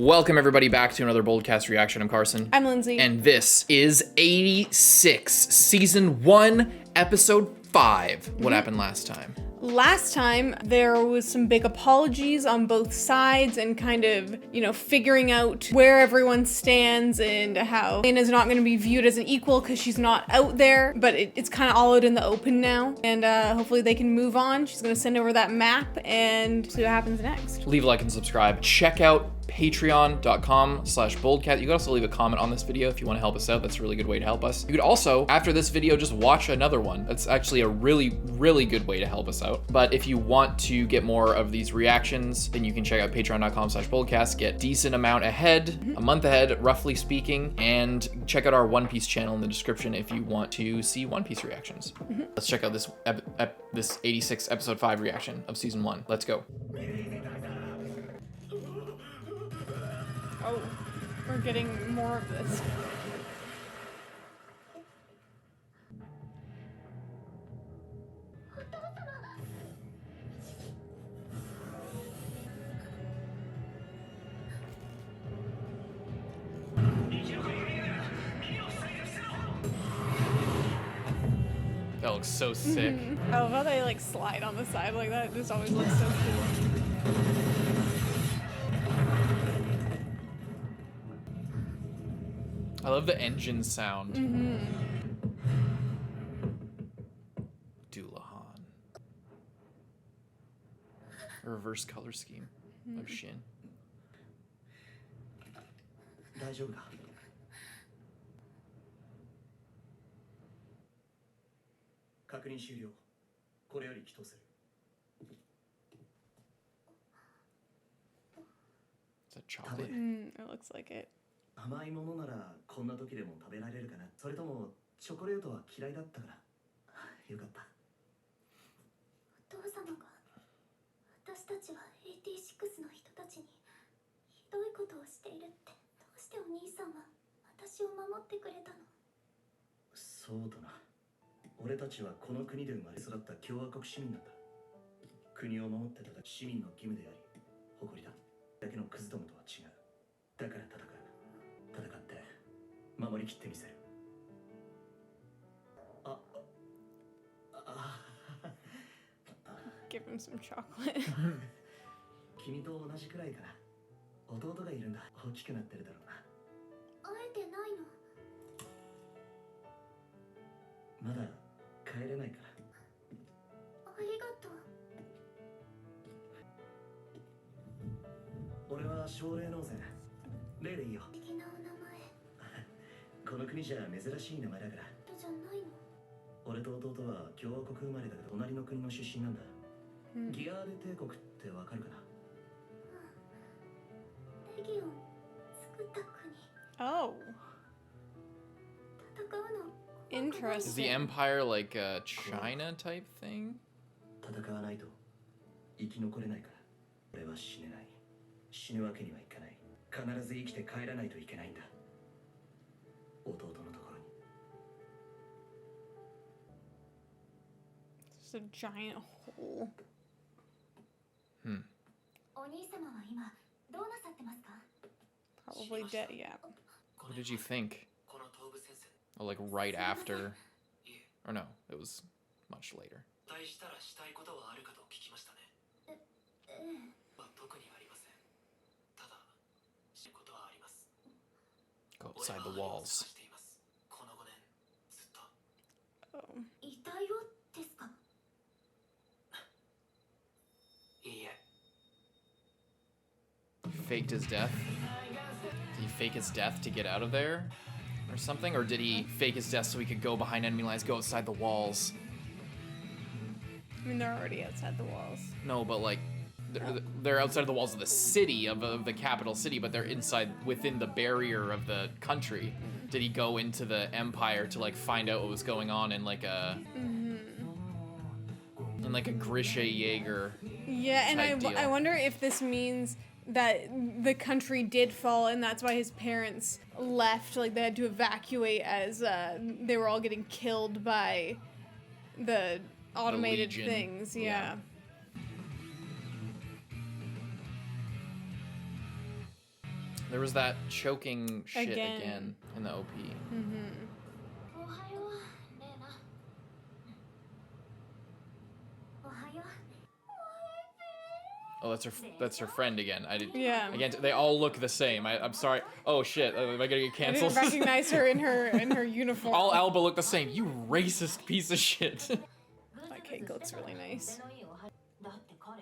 Welcome everybody back to another BOLDcast reaction. I'm Carson. I'm Lindsay. And this is 86, Season 1, Episode 5. What happened last time? Last time, there was some big apologies on both sides and kind of, figuring out where everyone stands and how Lena's not going to be viewed as an equal because she's not out there, but it's kind of all out in the open now. And hopefully they can move on. She's going to send over that map and see what happens next. Leave a like and subscribe. Check out patreon.com/boldcast. You could also leave a comment on this video if you want to help us out. That's a really good way to help us. You could also, after this video, just watch another one. That's actually a really, really good way to help us out. But if you want to get more of these reactions, then you can check out patreon.com/boldcast. Get decent amount ahead, a month ahead, roughly speaking, and check out our One Piece channel in the description if you want to see One Piece reactions. Let's check out this 86 episode 5 reaction of season 1. Let's go. Oh, we're getting more of this. That looks so sick. I love how they like slide on the side like that. It just always looks so cool. I love the engine sound. Dullahan. A reverse color scheme of Shin. 大丈夫だ。確認終了。これより帰投する。 Is that chocolate? It looks like it. 甘いものならこんな時でも食べられるかな。それともチョコレートは嫌いだったから。よかった。お父様が私たちは86の人たちにひどいことをしているって。どうしてお兄さんは私を守ってくれたの？そうだな。俺たちはこの国で生まれ育った共和国市民なんだ。国を守ってた市民の義務であり誇りだ。だけのクズどもとは違う。だから戦って守りきってみせる。Give him some chocolate. 君と同じくらいかな。弟がいるんだ。大きくなってるだろうな。会えてないの？まだ帰れないから。ありがとう。俺は奨励農税。例でいいよ。素敵なお名前。この国じゃ珍しい名前だから。じゃないの？俺と弟は共和国生まれだけど隣の国の出身なんだ。ギアール帝国ってわかるかな？レギオン作った国。Oh, 戦うの。Is the interesting. Empire like a China type thing? 戦わないと生き残れないから。俺は死ねない。死ぬわけにはいかない。必ず生きて帰らないといけないんだ。弟のところに。It's a giant hole. お兄様は今どうなさってますか？ Probably dead, yeah. What did you think? この東部戦線。 Oh, like right after? Or no, it was much later. 対したらしたいことはあるかと聞きましたね。特にありません。ただ、したいことはあります。 Go outside the walls. この5年ずっと。 Oh. 遺体をですか？いいえ。 Faked his death? Did he fake his death to get out of there? Or something? Or did he fake his death so he could go behind enemy lines, go outside the walls? I mean, they're already outside the walls. No, but like, they're outside the walls of the city, of the capital city, but they're within the barrier of the country. Did he go into the Empire to like find out what was going on in like a... in like a Grisha Jaeger? Yeah, and type deal. I wonder if this means that the country did fall and that's why his parents left, like they had to evacuate as they were all getting killed by the automated things. Yeah. There was that choking shit Again. again in the OP. Mm-hmm. おはようレイナおはよう Oh, that's her friend again. I did. Yeah. Again, they all look the same. I'm sorry. Oh shit, am I gonna get I canceled? didn't recognize her in her uniform. All Alba look the same. You racist piece of shit. That cake looks really nice. だって彼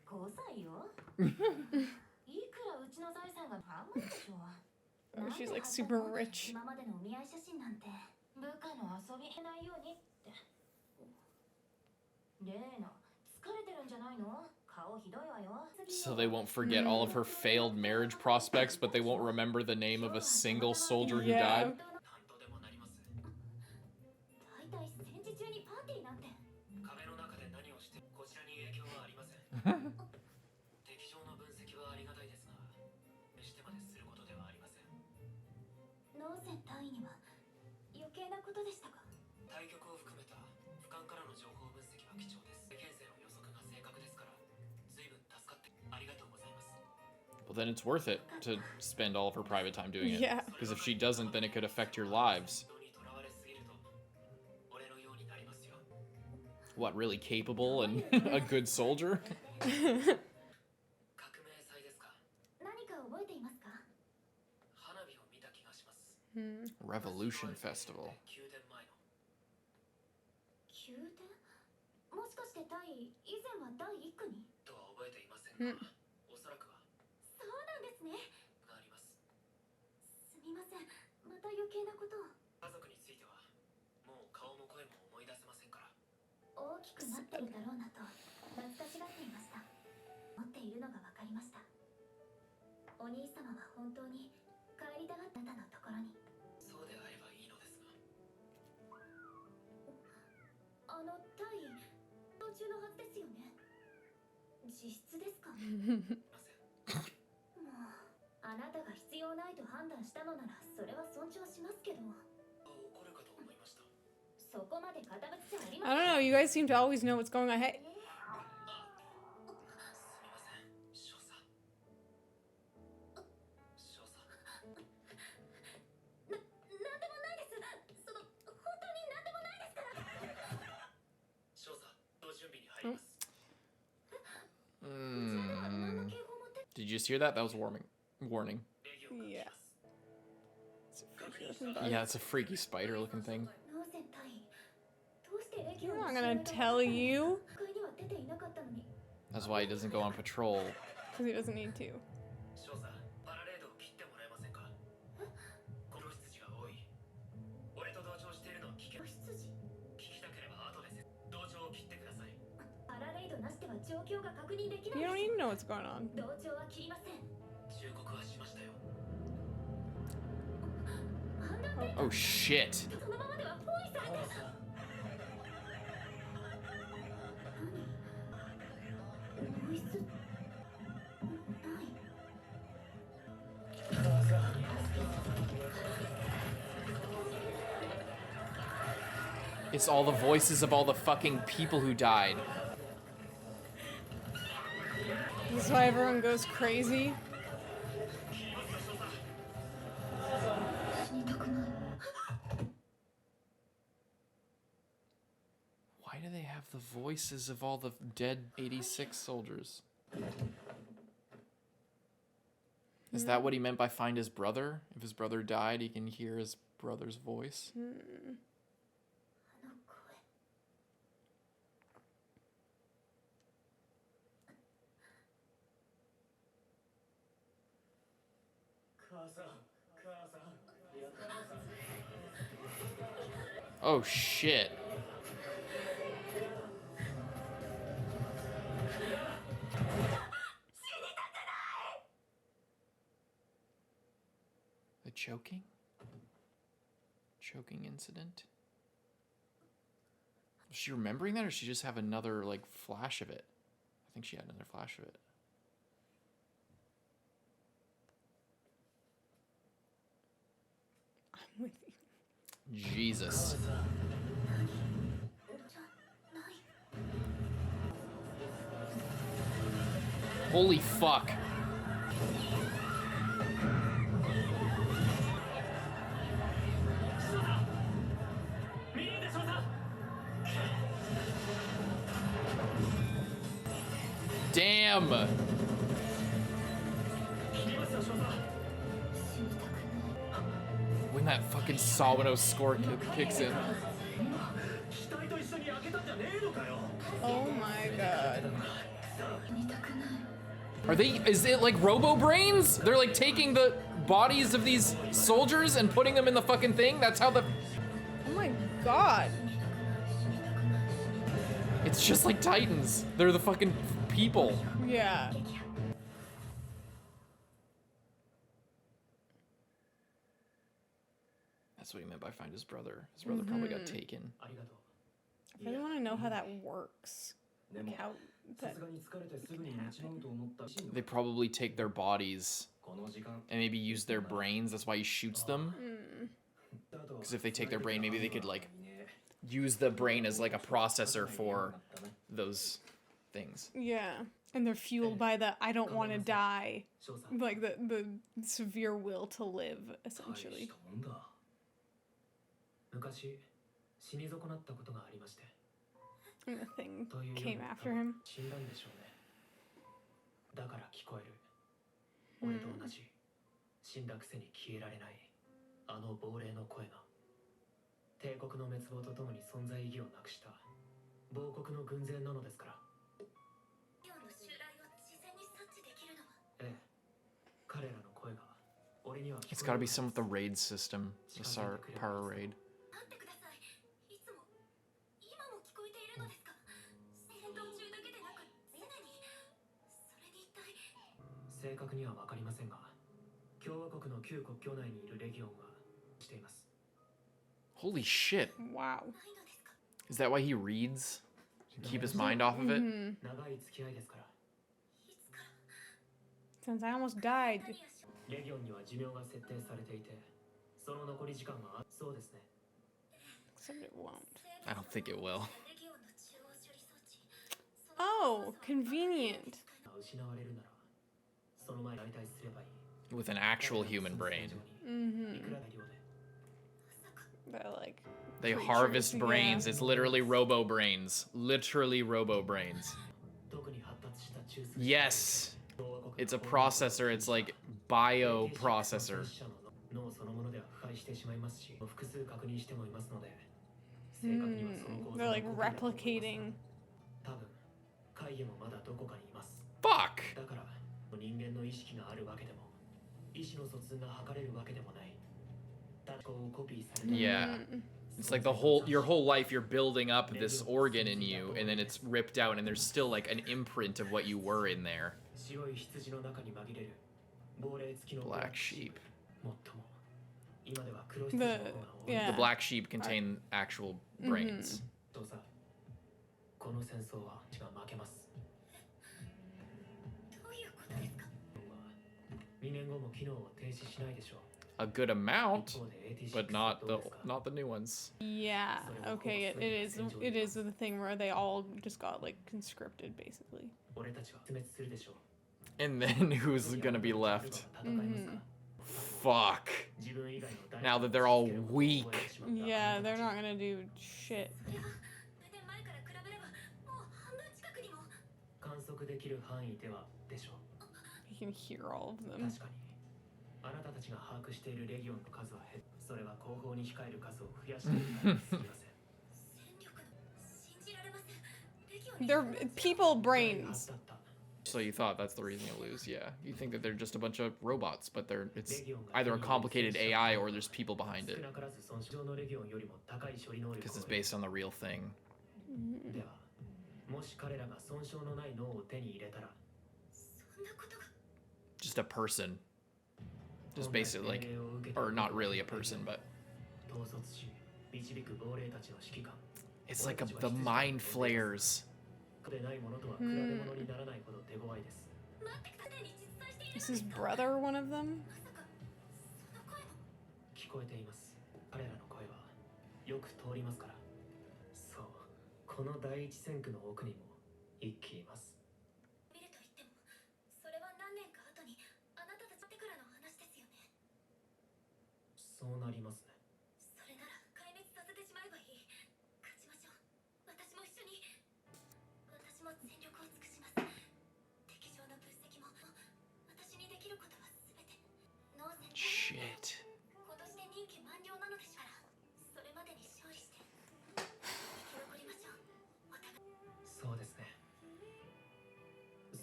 5歳よいくらうちの財産が半分でしょ Oh, she's like super rich. 今までのお見合い写真なんて部下の遊びないようにってレイナ疲れてるんじゃないの顔ひどいわよ So they won't forget all of her failed marriage prospects, but they won't remember the name of a single soldier who Yeah. died. 大体戦時中にパーティーなんて壁の中で何をしてこちらに影響はありません敵情の分析はありがたいですが決してまですることではありませんノーセン隊員には余計なことでしたか対局を含めた俯瞰からの情報分析は貴重です現世の予測が正確ですから随分助かってありがとうございます Well, then it's worth it to spend all of her private time doing it. Yeah. Because if she doesn't, then it could affect your lives. 人にとらわれすぎると俺のようになりますよ What, really capable and a good soldier? 革命祭ですか何か覚えていますか花火を見た気がします Revolution Festival. 宮殿前の宮殿もしかして隊員以前は第一区にとは覚えていませんがおそらくはそうなんですねがありますすみませんまた余計なことを家族についてはもう顔も声も思い出せませんから大きくなってるだろうなと懐かしがっていました持っているのが分かりましたお兄様は本当に帰りたがったあなたのところにそうであればいいのですが隊員途中のはずですよね実質ですかもうすいませんあなたが必要ないと判断したのならそれは尊重しますけど怒るかと思いましたそこまで堅物じゃありま I don't know. You guys seem to always know what's going on. Hey, すみません少佐少佐なんでもないですその本当になんでもないですから少佐同準備に入ります Did you just hear that? That was warning. 礼儀を確認し Yeah. ます It's a freaky looking bug. Yeah, it's a freaky spider looking thing. ノーセン隊員どうして歴を I'm not gonna tell you 会には出ていなかったのに That's why he doesn't go on patrol. because he doesn't need to. 少佐パラレードを切ってもらえませんか殺し筋が多い俺と同調しているのを聞け子羊聞きたければ後で同調を切ってくださいパラレードなしでは状況が確認できな You い don't です even know what's going on. 同調は切りません忠告はしましたよ Oh shit. そのままでは包囲されて何ボイスない It's all the voices of all the fucking people who died. This is why everyone goes crazy. 死にたくない Why do they have the voices of all the dead 86 soldiers? Is that what he meant by find his brother? If his brother died, he can hear his brother's voice? あの声 母さん母さん Oh shit. The choking? Choking incident? Was she remembering that, or did she just have another, like, flash of it? I think she had another flash of it. I'm with you. Jesus. じゃない Holy fuck. Damn! When that fucking Sawano score kicks in. Oh my god. Is it like Robo Brains? They're like taking the bodies of these soldiers and putting them in the fucking thing? That's how the... Oh my god. It's just like Titans. They're the fucking people. Yeah. That's what he meant by find his brother. His brother probably got taken. I really want to know how that works. Like how that... They probably take their bodies and maybe use their brains. That's why he shoots them. Because if they take their brain, maybe they could like use the brain as like a processor for those things. Yeah. And they're fueled by the I don't want to die. Like the severe will to live, essentially. And the thing came after him. It's gotta be some with the raid system. The power raid. Holy shit. Wow. Is that why he reads? To keep his mind off of it? Since I almost died. Except it won't. I don't think it will. Oh, convenient. With an actual human brain. They're like... They creatures, harvest brains. yeah. It's literally robo brains. Literally robo brains. Yes! It's a processor. It's like bioprocessor. They're like replicating. Fuck! Yeah. It's like your whole life you're building up this organ in you, and then it's ripped out, and there's still like an imprint of what you were in there. Black sheep. The The black sheep contain actual brains. A good amount, but not the new ones. Yeah. Okay. It is the thing where they all just got like conscripted, basically. And then who's gonna be left? Fuck. Now that they're all weak. Yeah, they're not gonna do shit. You can hear all of them. They're people brains. So you thought that's the reason you lose, yeah. You think that they're just a bunch of robots, but it's either a complicated AI or there's people behind it. Because it's based on the real thing. Just a person. Just basically like, or not really a person, but it's like the mind flares. Is his brother one of them?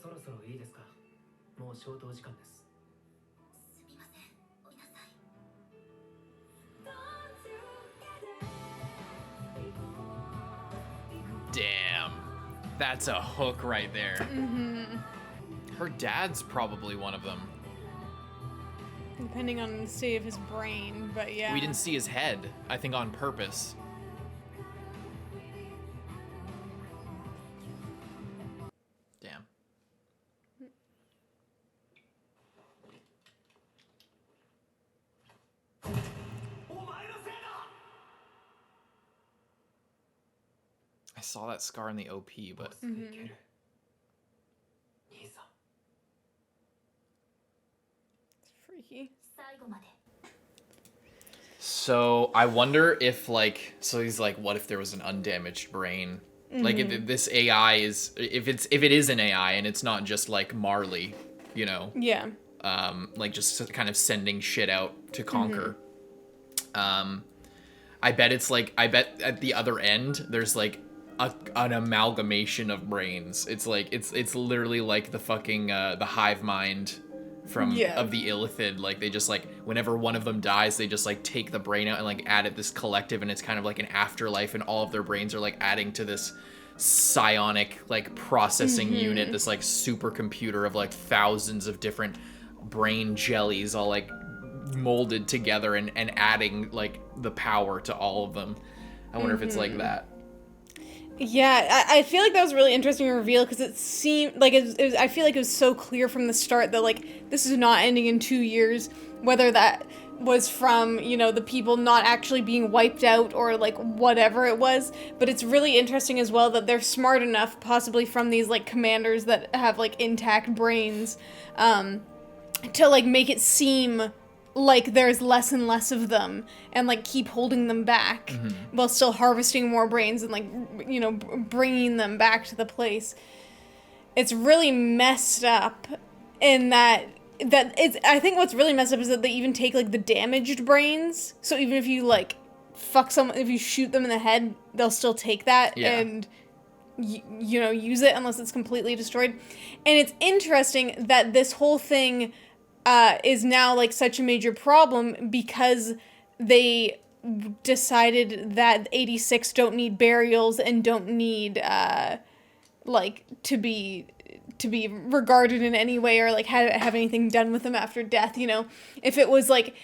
そろそろいいですか。もう消灯時間です。すみません、おいなさい。 Damn. That's a hook right there. Her dad's probably one of them. Depending on the state of his brain, but yeah. We didn't see his head, I think on purpose. Damn. I saw that scar in the OP, but... 兄さん。 Freaky. 最後まで So I wonder if so he's like, what if there was an undamaged brain? Like if this AI is, if it is an AI and it's not just like Marley, you know? Yeah. Like just kind of sending shit out to conquer. I bet at the other end there's like an amalgamation of brains. It's like it's literally like the fucking the hive mind from of the Illithid. Like they just like whenever one of them dies, they just like take the brain out and like add it this collective, and it's kind of like an afterlife, and all of their brains are like adding to this psionic like processing unit, this like supercomputer of like thousands of different brain jellies all like molded together and adding like the power to all of them. I wonder if it's like that. Yeah, I feel like that was a really interesting reveal because it seemed like I feel like it was so clear from the start that like this is not ending in 2 years, whether that was from, you know, the people not actually being wiped out or like whatever it was. But it's really interesting as well that they're smart enough, possibly from these like commanders that have like intact brains, to like make it seem like there's less and less of them and like keep holding them back while still harvesting more brains and like, you know, bringing them back to the place. It's really messed up in that it's, I think what's really messed up is that they even take like the damaged brains. So even if you like fuck someone, if you shoot them in the head, they'll still take that and you know, use it unless it's completely destroyed. And it's interesting that this whole thing is now like such a major problem because they decided that 86 don't need burials and don't need like to be regarded in any way or like have anything done with them after death, you know. If it was like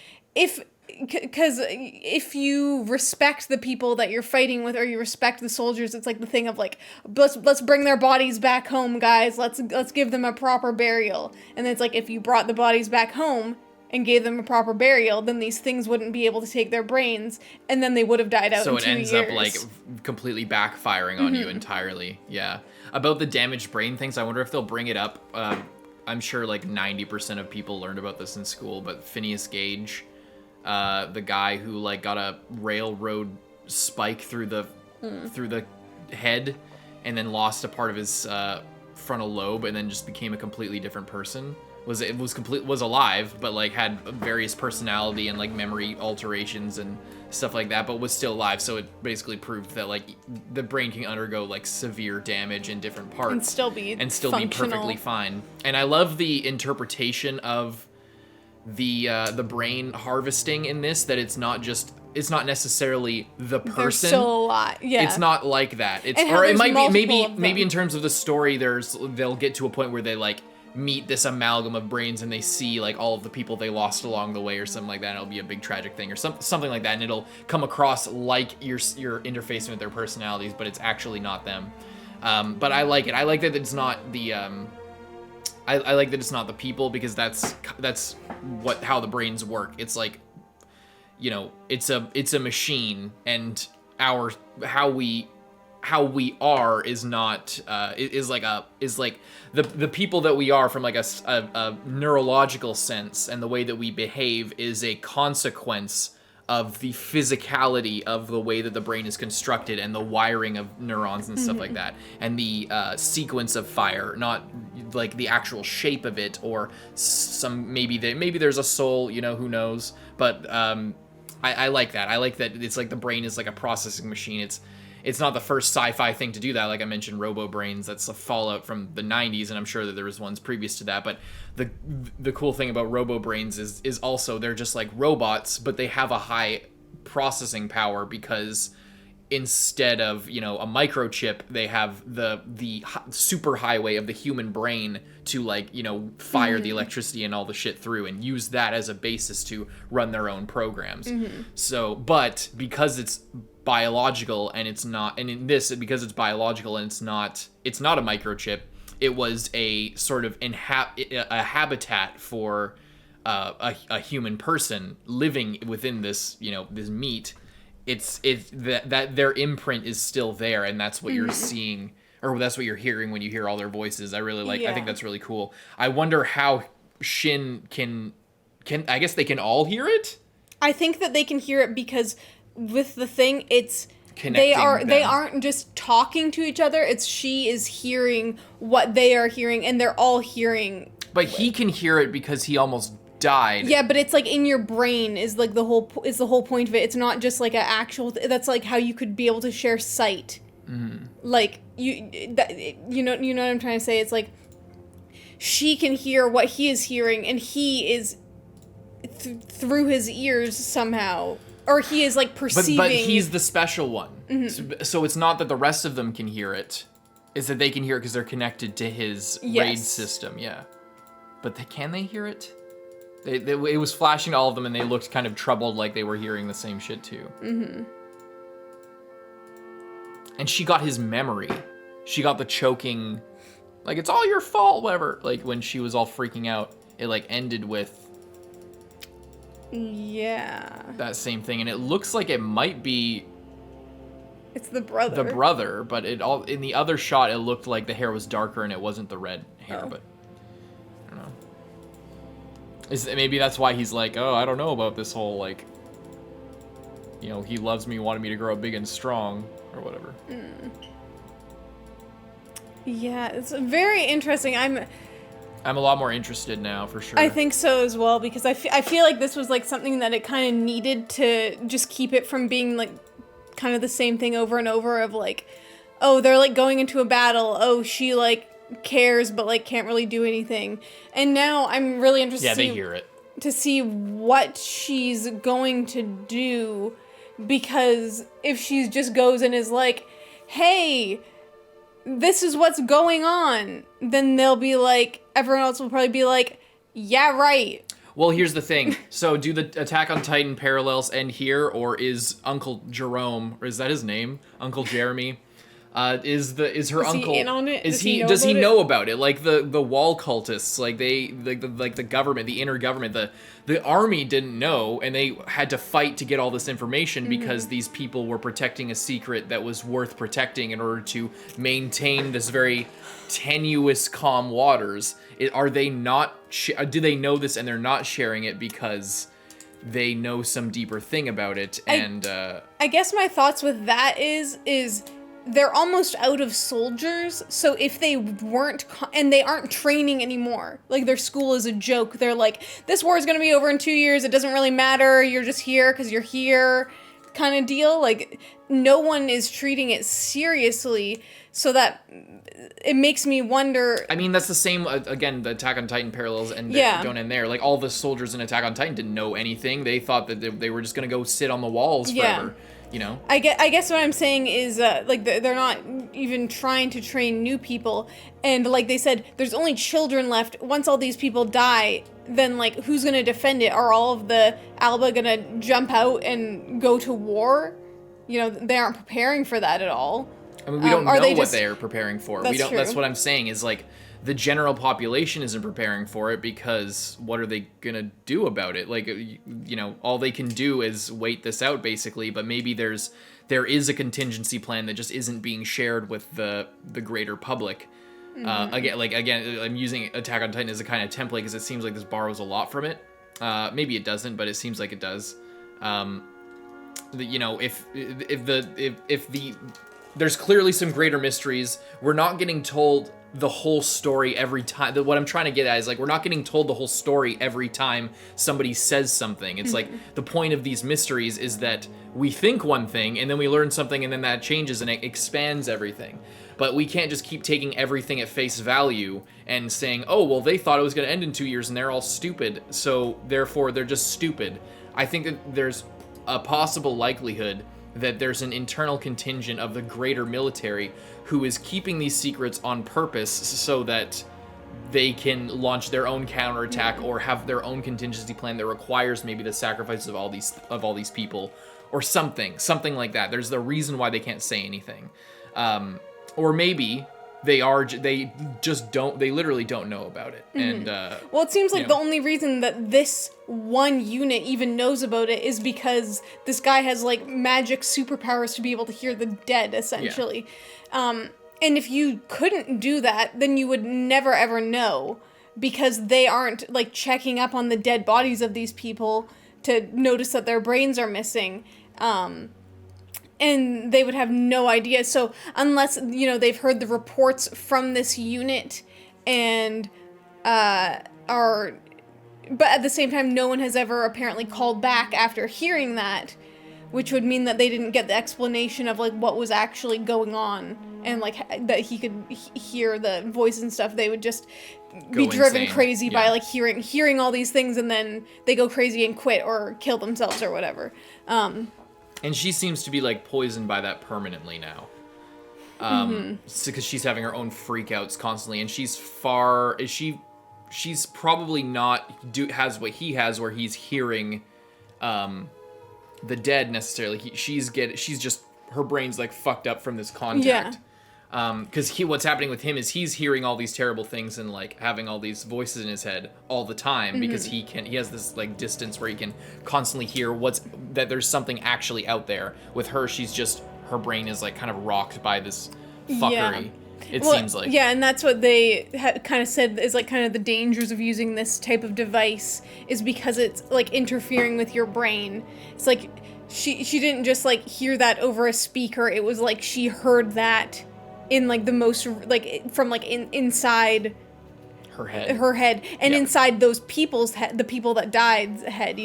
because if you respect the people that you're fighting with or you respect the soldiers, it's like the thing of like, let's bring their bodies back home, guys. Let's give them a proper burial. And it's like if you brought the bodies back home and gave them a proper burial, then these things wouldn't be able to take their brains, and then they would have died out in 2 years. So it ends up like completely backfiring on you entirely. Yeah. About the damaged brain things, I wonder if they'll bring it up. I'm sure like 90% of people learned about this in school, but Phineas Gage, the guy who like got a railroad spike through the head and then lost a part of his frontal lobe and then just became a completely different person, was alive but like had various personality and like memory alterations and stuff like that, but was still alive. So it basically proved that like the brain can undergo like severe damage in different parts and still be perfectly fine. And I love the interpretation of the brain harvesting in this, that it's not necessarily the person. There's still a lot. Yeah. It's not like that. It's, and or it might be maybe in terms of the story they'll get to a point where they like meet this amalgam of brains and they see like all of the people they lost along the way or something like that, and it'll be a big tragic thing or something like that, and it'll come across like you're interfacing with their personalities, but it's actually not them. But I like it. I like that it's not the I like that it's not the people, because that's how the brains work. It's like, you know, it's a machine, and how we are is not is like the people that we are from like a neurological sense, and the way that we behave is a consequence of the physicality of the way that the brain is constructed and the wiring of neurons and stuff like that, and the sequence of fire, not like the actual shape of it, or some maybe there's a soul, you know, who knows. But I like that. I like that it's like the brain is like a processing machine. it's not the first sci-fi thing to do that. Like I mentioned, Robo Brains, that's a fallout from the 90s, and I'm sure that there was ones previous to that. But the cool thing about Robo Brains is also they're just like robots, but they have a high processing power because instead of, you know, a microchip, they have the super highway of the human brain to, like, you know, fire the electricity and all the shit through and use that as a basis to run their own programs. So, but because it's biological and it's not, and in this, because it's biological and it's not a microchip, it was a sort of a habitat for a human person living within this, you know, this meat. It's that their imprint is still there, and that's what you're seeing, or that's what you're hearing when you hear all their voices. I really like. I think that's really cool. I wonder how Shin can. I guess they can all hear it. I think that they can hear it because with the thing, it's Connecting they aren't just talking to each other. It's she is hearing what they are hearing, and they're all hearing. But he can hear it because he almost died. Yeah, but it's like in your brain is like the whole point of it. It's not just like an actual. That's like how you could be able to share sight. Like you know what I'm trying to say. It's like she can hear what he is hearing, and he is through his ears somehow, or he is like perceiving. But he's the special one. So it's not that the rest of them can hear it. It's that they can hear it because they're connected to his raid system. Yeah, but can they hear it? It was flashing to all of them, and they looked kind of troubled, like they were hearing the same shit too. And she got his memory. She got the choking, like, it's all your fault, whatever. Like, when she was all freaking out, it, like, ended with that same thing. And it looks like it might be... It's the brother. But in the other shot, it looked like the hair was darker and it wasn't the red hair, but... I don't know. Maybe that's why he's like, oh, I don't know about this whole, like, you know, he loves me, wanted me to grow up big and strong, or whatever. Yeah, it's very interesting. I'm a lot more interested now, for sure. I think so as well, because I feel like this was, like, something that it kind of needed to just keep it from being, like, kind of the same thing over and over of, like, oh, they're, like, going into a battle, oh, she, like, cares but like can't really do anything, and now I'm really interested they hear it, to see what she's going to do, because if she just goes and is like, hey, this is what's going on, then they'll be like, everyone else will probably be like, yeah, right. Well, here's the thing. So do the Attack on Titan parallels end here, or is Uncle Jerome, or is that his name, Uncle Jeremy, is her uncle? He in on it? Does he know about it? Like the wall cultists, like the government, the inner government, the army didn't know, and they had to fight to get all this information because these people were protecting a secret that was worth protecting in order to maintain this very tenuous calm waters. Are they not? Do they know this and they're not sharing it because they know some deeper thing about it? And I guess my thoughts with that is they're almost out of soldiers, so if they weren't, and they aren't training anymore, like their school is a joke, they're like, this war is going to be over in 2 years, it doesn't really matter, you're just here because you're here, kind of deal. Like, no one is treating it seriously, so that it makes me wonder. I mean, that's the same, again, the Attack on Titan parallels and don't end there. Like, all the soldiers in Attack on Titan didn't know anything. They thought that they were just going to go sit on the walls forever. You know? I guess what I'm saying is, like, they're not even trying to train new people. And like they said, there's only children left. Once all these people die, then, like, who's going to defend it? Are all of the Alba going to jump out and go to war? You know, they aren't preparing for that at all. I mean, we don't know what they're preparing for. That's true. That's what I'm saying is, like, the general population isn't preparing for it because what are they going to do about it? Like, you know, all they can do is wait this out, basically, but maybe there is a contingency plan that just isn't being shared with the greater public. Again, I'm using Attack on Titan as a kind of template because it seems like this borrows a lot from it. Maybe it doesn't, but it seems like it does. You know, if there's clearly some greater mysteries. We're not getting told the whole story every time. What I'm trying to get at is, like, we're not getting told the whole story every time somebody says something. It's like the point of these mysteries is that we think one thing and then we learn something and then that changes and it expands everything. But we can't just keep taking everything at face value and saying, oh, well, they thought it was going to end in 2 years and they're all stupid, so therefore they're just stupid. I think that there's a possible likelihood that there's an internal contingent of the greater military who is keeping these secrets on purpose so that they can launch their own counterattack or have their own contingency plan that requires maybe the sacrifices of all these people or something like that. There's the reason why they can't say anything. Or maybe they literally don't know about it. And well, it seems like the only reason that this one unit even knows about it is because this guy has like magic superpowers to be able to hear the dead, essentially. And if you couldn't do that, then you would never ever know, because they aren't like checking up on the dead bodies of these people to notice that their brains are missing. And they would have no idea. So unless, they've heard the reports from this unit and but at the same time, no one has ever apparently called back after hearing that, which would mean that they didn't get the explanation of like what was actually going on and like that he could hear the voice and stuff. They would just be driven crazy by like hearing all these things, and then they go crazy and quit or kill themselves or whatever. And she seems to be like poisoned by that permanently now. Because she's having her own freakouts constantly, and she's probably not has what he has, where he's hearing the dead necessarily. She's just, her brain's like fucked up from this contact. Because what's happening with him is he's hearing all these terrible things and like having all these voices in his head all the time, because he has this like distance where he can constantly hear that there's something actually out there. With her, her brain is like kind of rocked by this fuckery. It seems like. Yeah, and that's what they kind of said is like kind of the dangers of using this type of device, is because it's like interfering with your brain. It's like she didn't just like hear that over a speaker. It was like she heard that in like the most like from like inside her head and inside those people's head, the people that died's head,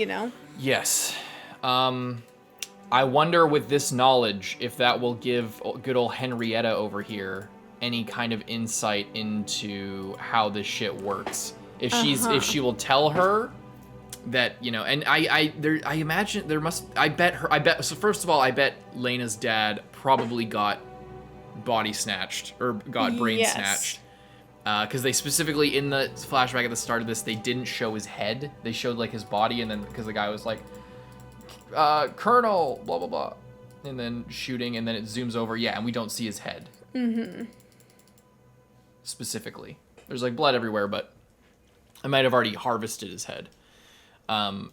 Yes. I wonder with this knowledge if that will give good old Henrietta over here any kind of insight into how this shit works. If she will tell her that, and I imagine there must, so first of all, I bet Lena's dad probably got body snatched or got brain snatched, because they specifically in the flashback at the start of this, they didn't show his head, they showed like his body, and then because the guy was like Colonel blah blah blah, and then shooting, and then it zooms over, and we don't see his head specifically. There's like blood everywhere, but I might have already harvested his head. And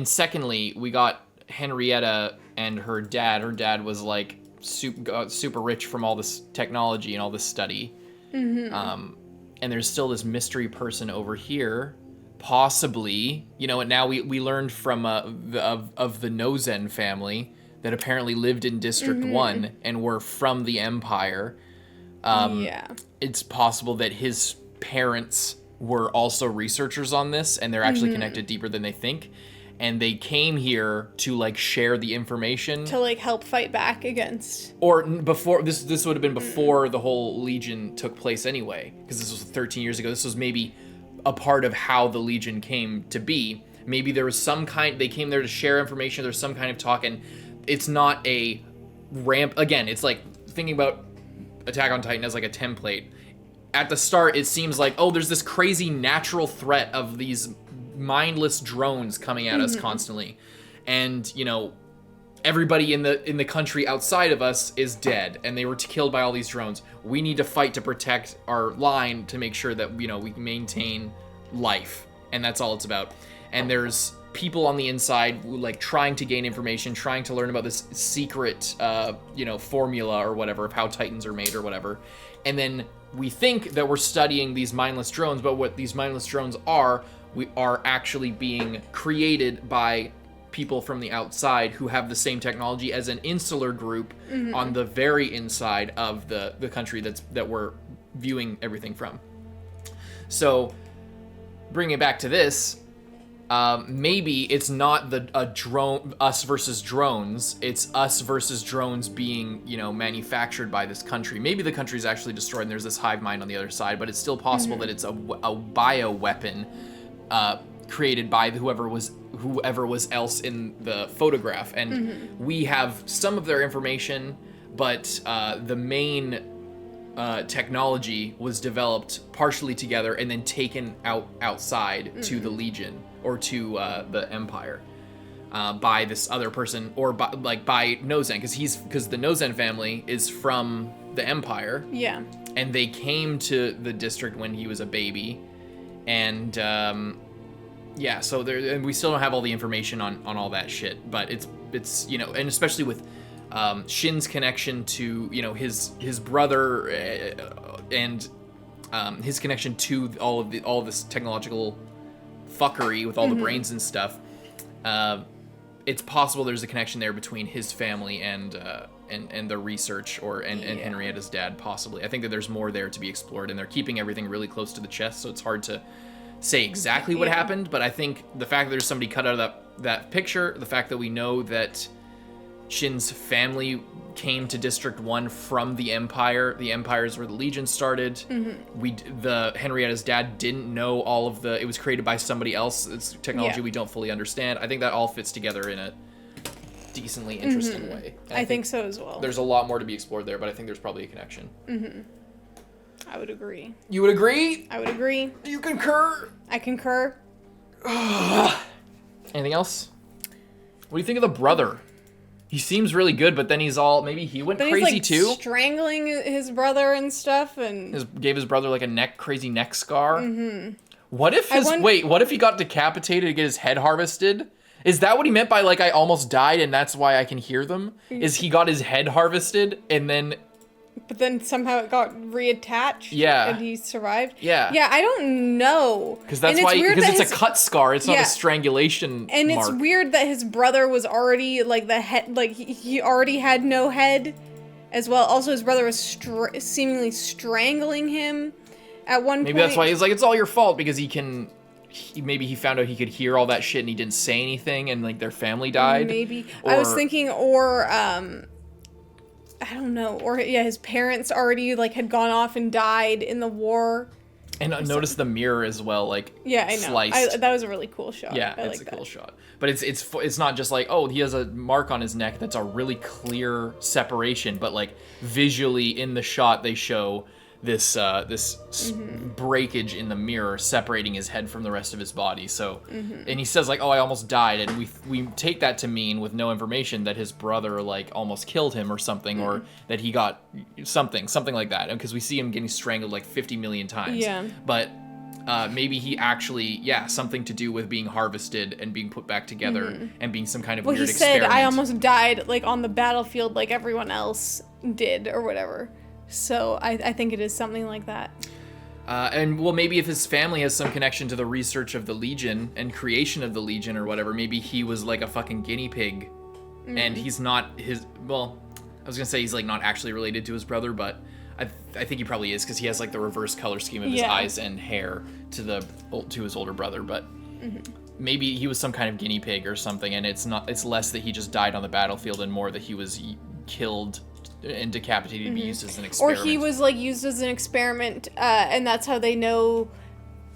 secondly, we got Henrietta and her dad was like super rich from all this technology and all this study. And there's still this mystery person over here, possibly, and now we learned from of the Nozen family that apparently lived in District 1 and were from the Empire. It's possible that his parents were also researchers on this, and they're actually connected deeper than they think. And they came here to like share the information to like help fight back against. Or before this would have been before the whole Legion took place anyway, because this was 13 years ago. This was maybe a part of how the Legion came to be. Maybe there was they came there to share information. There's some kind of talk, and it's not a ramp. Again, it's like thinking about Attack on Titan as like a template. At the start, it seems like, oh, there's this crazy natural threat of these mindless drones coming at us constantly, and everybody in the country outside of us is dead, and they were killed by all these drones. We need to fight to protect our line to make sure that we maintain life, and that's all it's about. And there's people on the inside like trying to gain information, trying to learn about this secret formula or whatever of how Titans are made or whatever. And then we think that we're studying these mindless drones, but what these mindless drones are actually being created by people from the outside who have the same technology as an insular group on the very inside of the country that we're viewing everything from. So, bringing it back to this, maybe it's not a drone, us versus drones. It's us versus drones being, manufactured by this country. Maybe the country's actually destroyed and there's this hive mind on the other side, but it's still possible that it's a bioweapon created by whoever was else in the photograph. And we have some of their information, but the main technology was developed partially together and then taken outside to the Legion or to the Empire by this other person, or by Nozen, because the Nozen family is from the Empire. Yeah. And they came to the district when he was a baby, and so there, and we still don't have all the information on all that shit, but it's and especially with Shin's connection to his brother and his connection to all this technological fuckery with all the brains and stuff. It's possible there's a connection there between his family and the research and Henrietta's dad, possibly. I think that there's more there to be explored, and they're keeping everything really close to the chest, so it's hard to say exactly what happened. But I think the fact that there's somebody cut out of that picture, the fact that we know that Shin's family came to District 1 from the Empire. The Empire is where the Legion started. The Henrietta's dad didn't know all of it was created by somebody else. It's technology we don't fully understand. I think that all fits together in a decently interesting way. And I think so as well. There's a lot more to be explored there, but I think there's probably a connection. I would agree. You would agree? I would agree. You concur? I concur. Anything else? What do you think of the brother? He seems really good, but then maybe he went crazy too. Strangling his brother and stuff, and gave his brother like a crazy neck scar. What if what if he got decapitated to get his head harvested? Is that what he meant by I almost died and that's why I can hear them? Is he got his head harvested and then... But then somehow it got reattached. Yeah. And he survived. Yeah. Yeah, I don't know. Because that's why. Because it's a cut scar. It's not a strangulation. And mark. it's weird that his brother was already the head. He already had no head, as well. Also, his brother was seemingly strangling him at one point. Maybe that's why he's it's all your fault, because maybe he found out he could hear all that shit and he didn't say anything and their family died. Maybe. I was thinking, I don't know. Or, his parents already, had gone off and died in the war. And notice the mirror as well, yeah, I know. Sliced. That was a really cool shot. Yeah, it's a cool shot. But it's not just he has a mark on his neck that's a really clear separation, but, visually in the shot they show this breakage in the mirror separating his head from the rest of his body. So, and he says I almost died, and we take that to mean, with no information, that his brother almost killed him or something, or that he got something like that, because we see him getting strangled 50 million times. Yeah. But maybe he actually, something to do with being harvested and being put back together and being some kind of weird experiment. He said, I almost died on the battlefield like everyone else did, or whatever. So I think it is something like that. And maybe if his family has some connection to the research of the Legion and creation of the Legion or whatever, maybe he was a fucking guinea pig, and he's not I was gonna say he's not actually related to his brother, but I think he probably is, because he has the reverse color scheme of his eyes and hair to his older brother. But maybe he was some kind of guinea pig or something, and it's less that he just died on the battlefield and more that he was killed and decapitated to be used as an experiment. Or he was used as an experiment, and that's how they know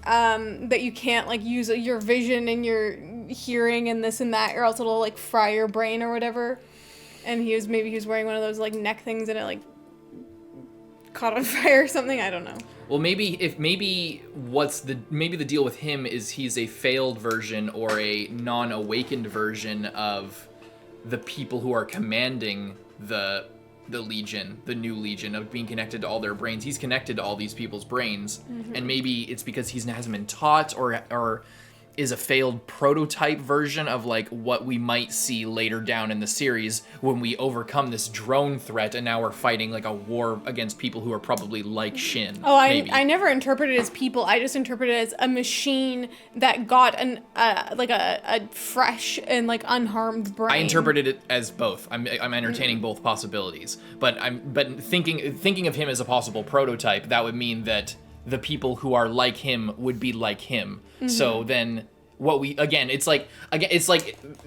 that you can't use your vision and your hearing and this and that, or else it'll fry your brain or whatever. And he was wearing one of those neck things, and it caught on fire or something. I don't know. Well, maybe the deal with him is he's a failed version or a non-awakened version of the people who are commanding the Legion, the new Legion, of being connected to all their brains. He's connected to all these people's brains, and maybe it's because he hasn't been taught or is a failed prototype version of like what we might see later down in the series when we overcome this drone threat and now we're fighting like a war against people who are probably like Shin. Oh, maybe. I never interpreted it as people. I just interpreted it as a machine that got an like a fresh and like unharmed brain. I interpreted it as both. I'm entertaining both possibilities, but thinking of him as a possible prototype. That would mean that the people who are like him would be like him. So then it's like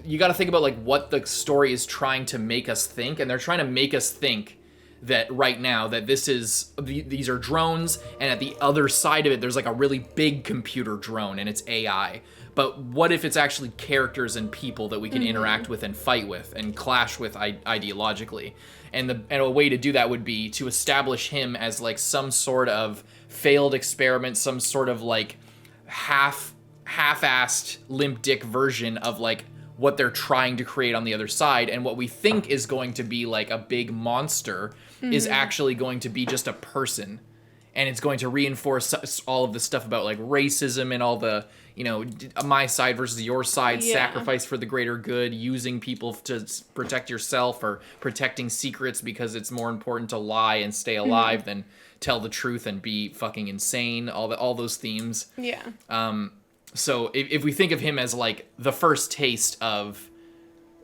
you got to think about like what the story is trying to make us think, and they're trying to make us think that right now that these are drones, and at the other side of it there's like a really big computer drone and it's AI. But what if it's actually characters and people that we can interact with and fight with and clash with ideologically? And a way to do that would be to establish him as like some sort of failed experiment, some sort of like half-assed limp dick version of like what they're trying to create on the other side. And what we think is going to be like a big monster is actually going to be just a person. And it's going to reinforce all of the stuff about like racism and all the, you know, my side versus your side, sacrifice for the greater good, using people to protect yourself, or protecting secrets because it's more important to lie and stay alive than tell the truth and be fucking insane. All those themes. Yeah. So if we think of him as like the first taste of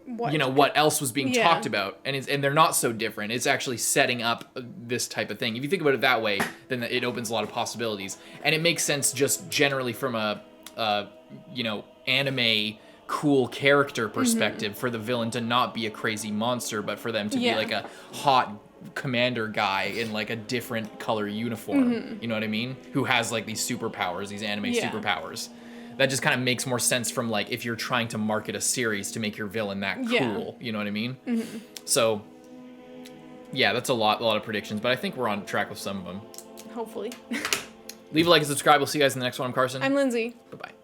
what else was being talked about, and they're not so different. It's actually setting up this type of thing. If you think about it that way, then it opens a lot of possibilities, and it makes sense just generally from a anime cool character perspective for the villain to not be a crazy monster, but for them to be like a hot commander guy in like a different color uniform. You know what I mean? Who has like these superpowers, these anime superpowers. That just kind of makes more sense from like if you're trying to market a series to make your villain that cool. You know what I mean? So yeah, that's a lot of predictions, but I think we're on track with some of them. Hopefully. Leave a like and subscribe. We'll see you guys in the next one. I'm Carson. I'm Lindsay. Bye-bye.